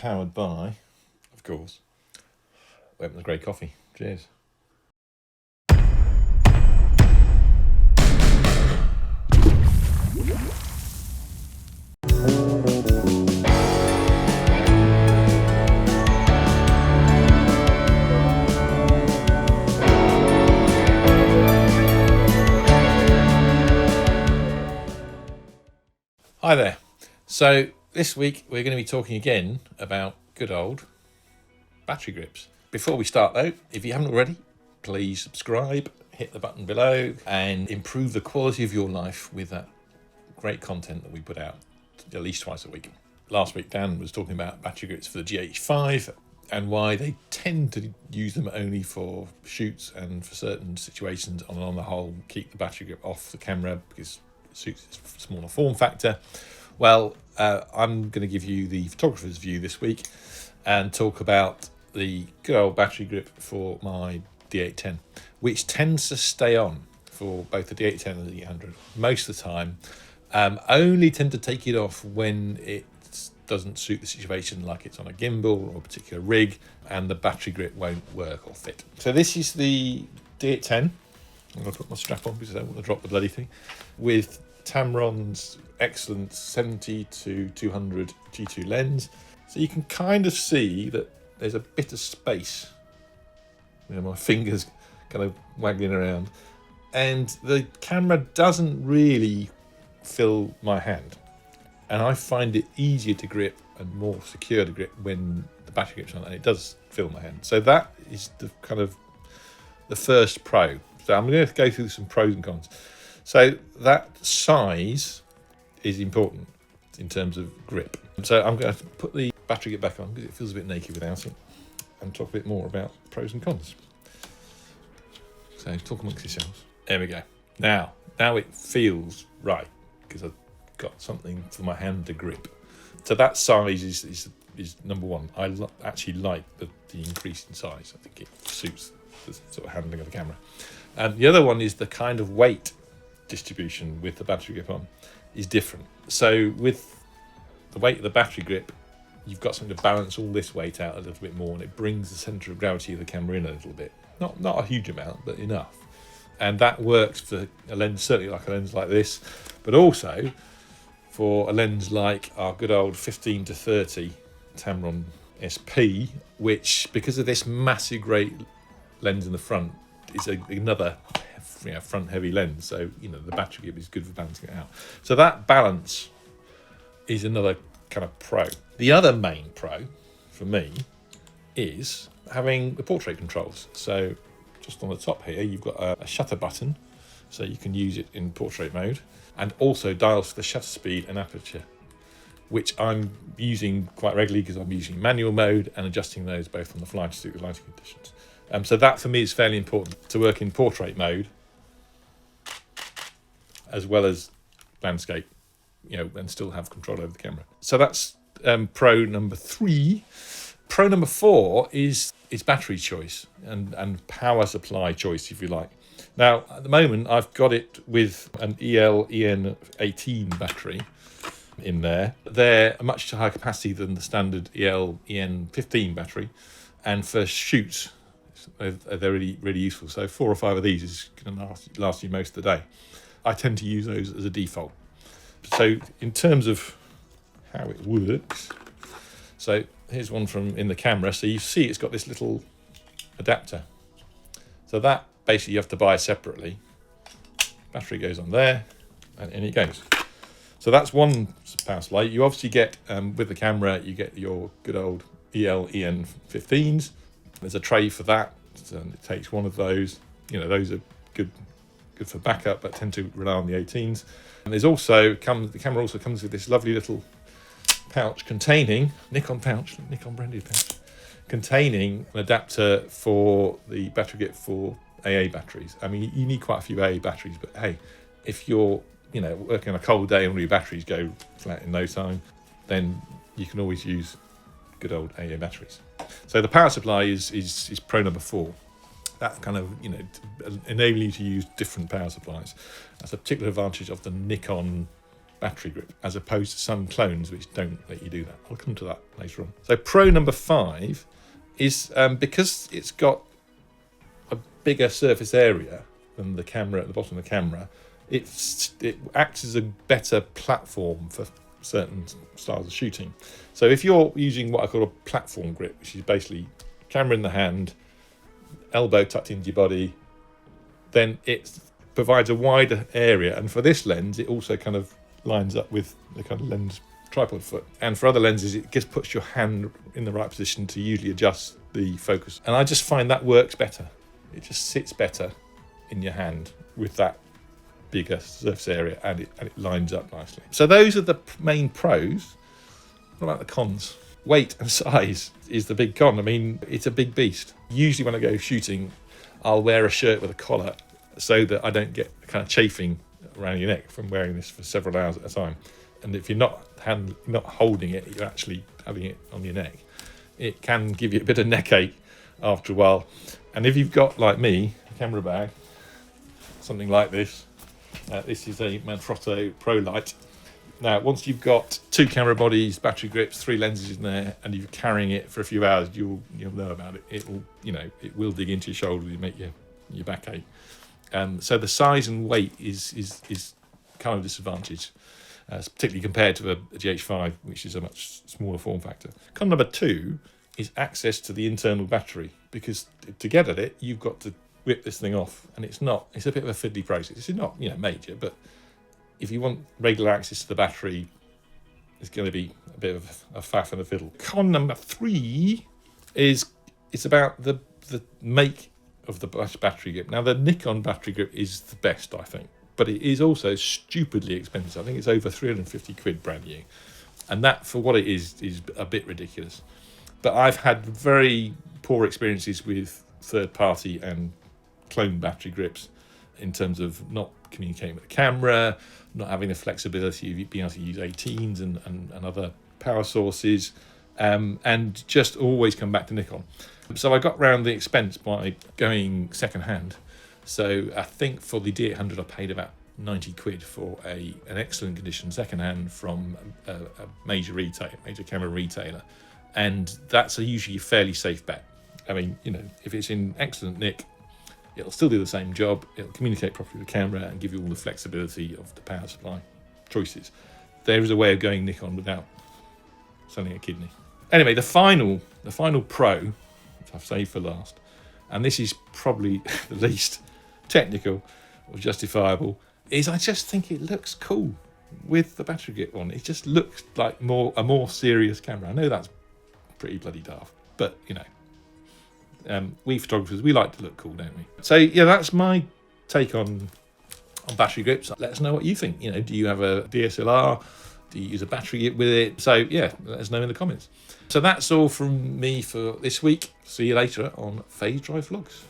powered by, of course, Wentworth Grey Coffee. Cheers. Hi there. So this week we're going to be talking again about good old battery grips. Before we start though, if you haven't already, please subscribe, hit the button below and improve the quality of your life with that great content that we put out at least twice a week. Last week Dan was talking about battery grips for the G810 and why they tend to use them only for shoots and for certain situations, and on the whole keep the battery grip off the camera because it suits its smaller form factor. Well, I'm going to give you the photographer's view this week and talk about the good old battery grip for my D810, which tends to stay on for both the D810 and the D800 most of the time. Only tend to take it off when it doesn't suit the situation, like it's on a gimbal or a particular rig and the battery grip won't work or fit. So this is the D810. I'm going to put my strap on because I don't want to drop the bloody thing, with Tamron's excellent 70 to 200 G2 lens. So you can kind of see that there's a bit of space. You know, my fingers kind of waggling around, and the camera doesn't really fill my hand. And I find it easier to grip and more secure to grip when the battery grip's on, and it does fill my hand. So that is the kind of the first pro. So I'm going to go through some pros and cons. So that size is important in terms of grip. So I'm going to put the battery grip back on because it feels a bit naked without it, and talk a bit more about pros and cons. So talk amongst yourselves. There we go. Now it feels right because I've got something for my hand to grip. So that size is number one. I actually like the increase in size. I think it suits the sort of handling of the camera. And the other one is the kind of weight distribution with the battery grip on is different. So with the weight of the battery grip, you've got something to balance all this weight out a little bit more, and it brings the centre of gravity of the camera in a little bit. Not a huge amount, but enough. And that works for a lens, certainly like a lens like this, but also for a lens like our good old 15 to 30 Tamron SP, which, because of this massive great lens in the front, is another front heavy lens. So, the battery grip is good for balancing it out. So that balance is another kind of pro. The other main pro for me is having the portrait controls. So just on the top here, you've got a shutter button, so you can use it in portrait mode, and also dials for the shutter speed and aperture, which I'm using quite regularly because I'm using manual mode and adjusting those both on the fly to suit the lighting conditions. So that for me is fairly important, to work in portrait mode as well as landscape, and still have control over the camera. So that's pro number 3. Pro number 4 is battery choice and power supply choice, if you like. Now, at the moment, I've got it with an EN18 battery in there. They're a much higher capacity than the standard EN15 battery, and for shoots, they're really, really useful. So 4 or 5 of these is going to last you most of the day. I tend to use those as a default. So in terms of how it works, so here's one from in the camera. So you see it's got this little adapter. So that basically you have to buy separately. Battery goes on there, and in it goes. So that's one power supply. You obviously get, with the camera, you get your good old EN15s. There's a tray for that, so it takes one of those. Those are good for backup, but tend to rely on the 18s. And there's also the camera also comes with this lovely little pouch containing Nikon branded pouch, containing an adapter for the battery grip for AA batteries. I mean, you need quite a few AA batteries, but hey, if you're working on a cold day and all your batteries go flat in no time, then you can always use good old AA batteries. So the power supply is pro number 4. That kind of enable you to use different power supplies. That's a particular advantage of the Nikon battery grip, as opposed to some clones which don't let you do that. I'll come to that later on. So pro number 5 is because it's got a bigger surface area than the camera at the bottom of the camera, it acts as a better platform for certain styles of shooting. So if you're using what I call a platform grip, which is basically camera in the hand, elbow tucked into your body, then it provides a wider area. And for this lens, it also kind of lines up with the kind of lens tripod foot. And for other lenses, it just puts your hand in the right position to usually adjust the focus. And I just find that works better. It just sits better in your hand with that bigger surface area, and it lines up nicely. So those are the main pros. What about the cons? Weight and size is the big con. I mean, it's a big beast. Usually when I go shooting, I'll wear a shirt with a collar so that I don't get kind of chafing around your neck from wearing this for several hours at a time. And if you're not holding it, you're actually having it on your neck, it can give you a bit of neck ache after a while. And if you've got, like me, a camera bag, something like this, this is a Manfrotto Pro Light. Now, once you've got 2 camera bodies, battery grips, 3 lenses in there, and you're carrying it for a few hours, you'll know about it. It will, it will dig into your shoulder and make your back ache. So the size and weight is kind of a disadvantage, particularly compared to a GH5, which is a much smaller form factor. Con number 2 is access to the internal battery, because to get at it, you've got to whip this thing off, and it's a bit of a fiddly process. It's not major, but if you want regular access to the battery, it's going to be a bit of a faff and a fiddle. Con number 3 is it's about the make of the battery grip. Now, the Nikon battery grip is the best, I think, but it is also stupidly expensive. I think it's over 350 quid brand new, and that, for what it is a bit ridiculous. But I've had very poor experiences with third-party and clone battery grips in terms of not communicating with the camera, not having the flexibility of being able to use 18s and other power sources, and just always come back to Nikon. So I got round the expense by going second-hand. So I think for the D800 I paid about 90 quid for an excellent condition second-hand from a major camera retailer. And that's usually a fairly safe bet. I mean, if it's in excellent nick, it'll still do the same job. It'll communicate properly with the camera and give you all the flexibility of the power supply choices. There is a way of going Nikon without selling a kidney. Anyway, the final pro, which I've saved for last, and this is probably the least technical or justifiable, is I just think it looks cool with the battery grip on. It just looks like a more serious camera. I know that's pretty bloody daft, but we photographers, we like to look cool, don't we? So yeah, that's my take on battery grips. Let us know what you think. Do you have a DSLR? Do you use a battery grip with it? So yeah, let us know in the comments. So that's all from me for this week. See you later on Phase Drive Vlogs.